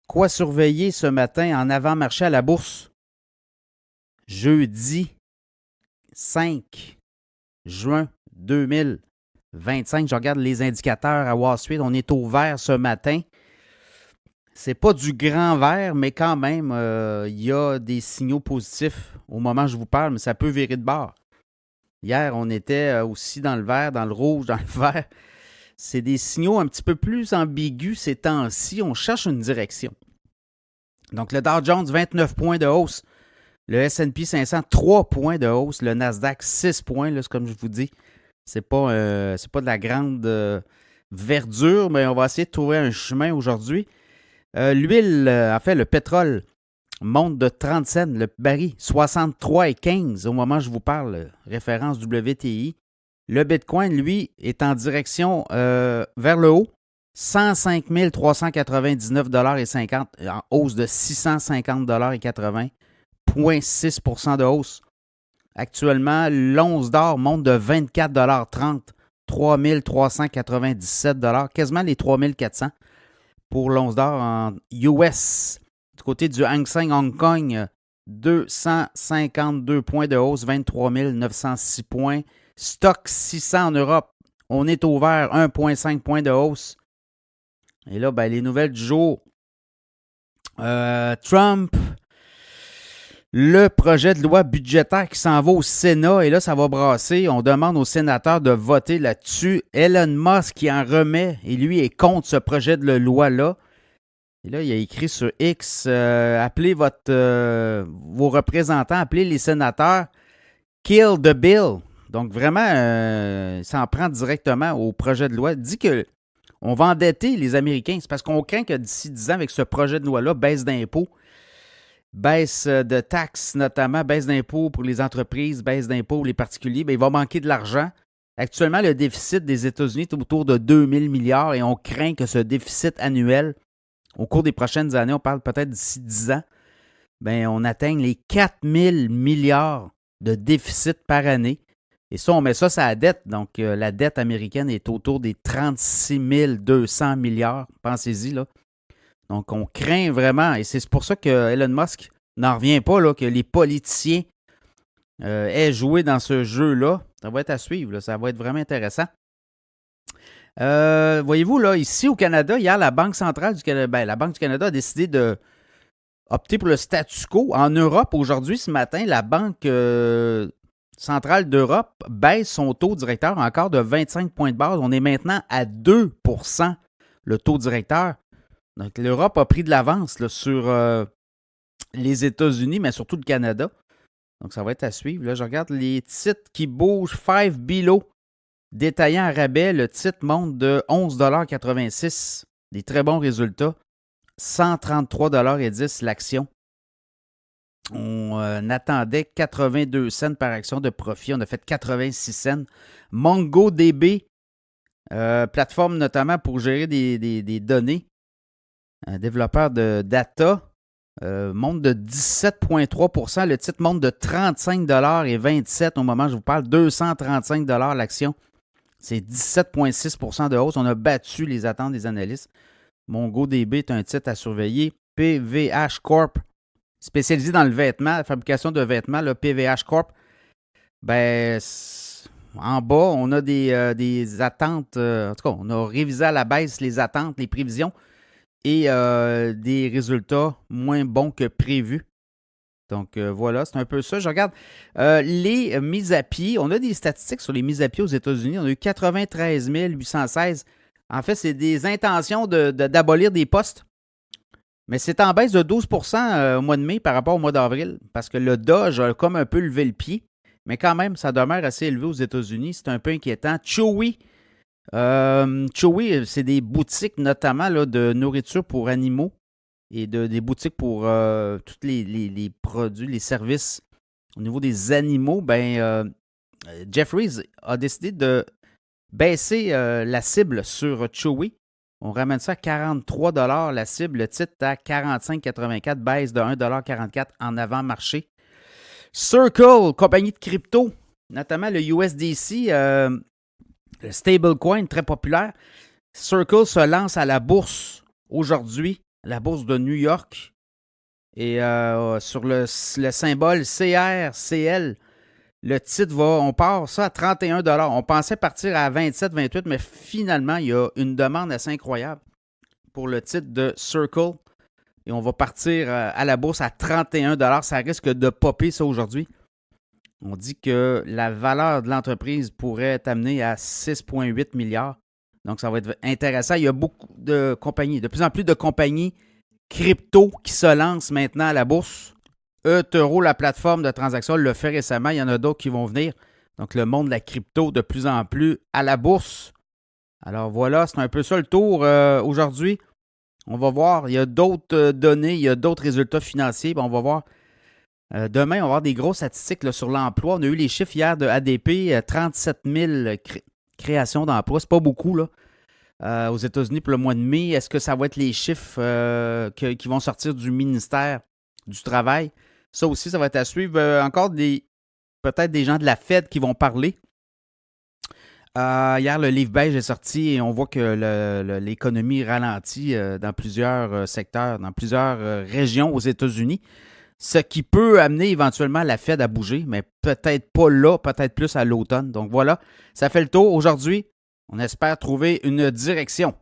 Quoi surveiller ce matin en avant-marché à la bourse? Jeudi 5 juin 2025. Je regarde les indicateurs à Wall Street. On est au vert ce matin. C'est pas du grand vert, mais quand même, il y a des signaux positifs au moment où je vous parle, mais ça peut virer de bord. Hier, on était aussi dans le vert, dans le rouge, dans le vert. C'est des signaux un petit peu plus ambigus ces temps-ci. On cherche une direction. Donc, le Dow Jones, 29 points de hausse. Le S&P 500, 3 points de hausse. Le Nasdaq, 6 points, là, c'est comme je vous dis. C'est pas de la grande verdure, mais on va essayer de trouver un chemin aujourd'hui. L'huile, en fait, le pétrole monte de 30 cents. Le baril, 63,15 au moment où je vous parle. Référence WTI. Le Bitcoin, lui, est en direction vers le haut. 105 399,50 $, en hausse de 650,80 $, 0,6 % de hausse. Actuellement, l'once d'or monte de 24,30 $, 3 397 $, quasiment les 3 400 pour l'once d'or en US. Du côté du Hang Seng Hong Kong, 252 points de hausse, 23 906 points. Stock 600 en Europe, on est au vert, 1,5 points de hausse. Et là, les nouvelles du jour. Trump, le projet de loi budgétaire qui s'en va au Sénat, et là, ça va brasser. On demande aux sénateurs de voter là-dessus. Elon Musk qui en remet, et lui est contre ce projet de loi-là. Et là, il a écrit sur X, appelez vos représentants, appelez les sénateurs, kill the bill. Donc, vraiment, il s'en prend directement au projet de loi. Il dit qu'on va endetter les Américains. C'est parce qu'on craint que d'ici 10 ans, avec ce projet de loi-là, baisse d'impôts, baisse de taxes notamment, baisse d'impôts pour les entreprises, baisse d'impôts pour les particuliers, il va manquer de l'argent. Actuellement, le déficit des États-Unis est autour de 2 000 milliards et on craint que ce déficit annuel, au cours des prochaines années, on parle peut-être d'ici 10 ans, on atteigne les 4 000 milliards de déficit par année. Et ça, on met ça sur la dette. Donc, la dette américaine est autour des 36 200 milliards. Pensez-y, là. Donc, on craint vraiment, et c'est pour ça que Elon Musk n'en revient pas, là, que les politiciens aient joué dans ce jeu-là. Ça va être à suivre, là. Ça va être vraiment intéressant. Voyez-vous, là, ici au Canada, hier, la Banque centrale du Canada, la Banque du Canada a décidé de opter pour le statu quo. En Europe, aujourd'hui, ce matin, la Banque centrale d'Europe baisse son taux directeur encore de 25 points de base. On est maintenant à 2 % le taux directeur. Donc, l'Europe a pris de l'avance là, sur les États-Unis, mais surtout le Canada. Donc, ça va être à suivre. Là, je regarde les titres qui bougent. Five Below, détaillant à rabais, le titre monte de 11,86 $. Des très bons résultats. 133,10 $ l'action. On attendait 82 cents par action de profit. On a fait 86 cents. MongoDB, plateforme notamment pour gérer des données. Un développeur de data monte de 17,3 %. Le titre monte de 35,27 $ au moment où je vous parle. 235 $ l'action. C'est 17,6 % de hausse. On a battu les attentes des analystes. MongoDB est un titre à surveiller. PVH Corp, spécialisé dans le vêtement, la fabrication de vêtements, le PVH Corp. En bas, on a des attentes. En tout cas, on a révisé à la baisse les attentes, les prévisions et des résultats moins bons que prévus. Donc, voilà, c'est un peu ça. Je regarde les mises à pied. On a des statistiques sur les mises à pied aux États-Unis. On a eu 93 816. En fait, c'est des intentions d'abolir des postes. Mais c'est en baisse de 12 % au mois de mai par rapport au mois d'avril, parce que le Dodge a comme un peu levé le pied. Mais quand même, ça demeure assez élevé aux États-Unis. C'est un peu inquiétant. Chewy, c'est des boutiques notamment là, de nourriture pour animaux et des boutiques pour tous les produits, les services au niveau des animaux. Jefferies a décidé de baisser la cible sur Chewy. On ramène ça à 43 $ la cible. Le titre à 45,84, baisse de 1,44 $ en avant-marché. Circle, compagnie de crypto, notamment le USDC, le stablecoin très populaire. Circle se lance à la bourse aujourd'hui. la bourse de New York. Et sur le symbole CRCL, le titre on part ça à 31 $. On pensait partir à 27, 28, mais finalement, il y a une demande assez incroyable pour le titre de Circle. Et on va partir à la bourse à 31 $. Ça risque de popper ça aujourd'hui. On dit que la valeur de l'entreprise pourrait être amenée à 6,8 milliards. Donc, ça va être intéressant. Il y a beaucoup de compagnies, de plus en plus de compagnies crypto qui se lancent maintenant à la bourse. eToro, la plateforme de transaction, le fait récemment. Il y en a d'autres qui vont venir. Donc, le monde de la crypto de plus en plus à la bourse. Alors voilà, c'est un peu ça le tour aujourd'hui. On va voir, il y a d'autres données, il y a d'autres résultats financiers. On va voir. Demain, on va avoir des grosses statistiques là, sur l'emploi. On a eu les chiffres hier de ADP, 37 000 créations d'emplois. C'est pas beaucoup là, aux États-Unis pour le mois de mai. Est-ce que ça va être les chiffres qui vont sortir du ministère du Travail? Ça aussi, ça va être à suivre. Encore peut-être des gens de la Fed qui vont parler. Hier, le livre beige est sorti et on voit que l'économie ralentit dans plusieurs secteurs, dans plusieurs régions aux États-Unis. Ce qui peut amener éventuellement la Fed à bouger, mais peut-être pas là, peut-être plus à l'automne. Donc voilà, ça fait le tour aujourd'hui. On espère trouver une direction.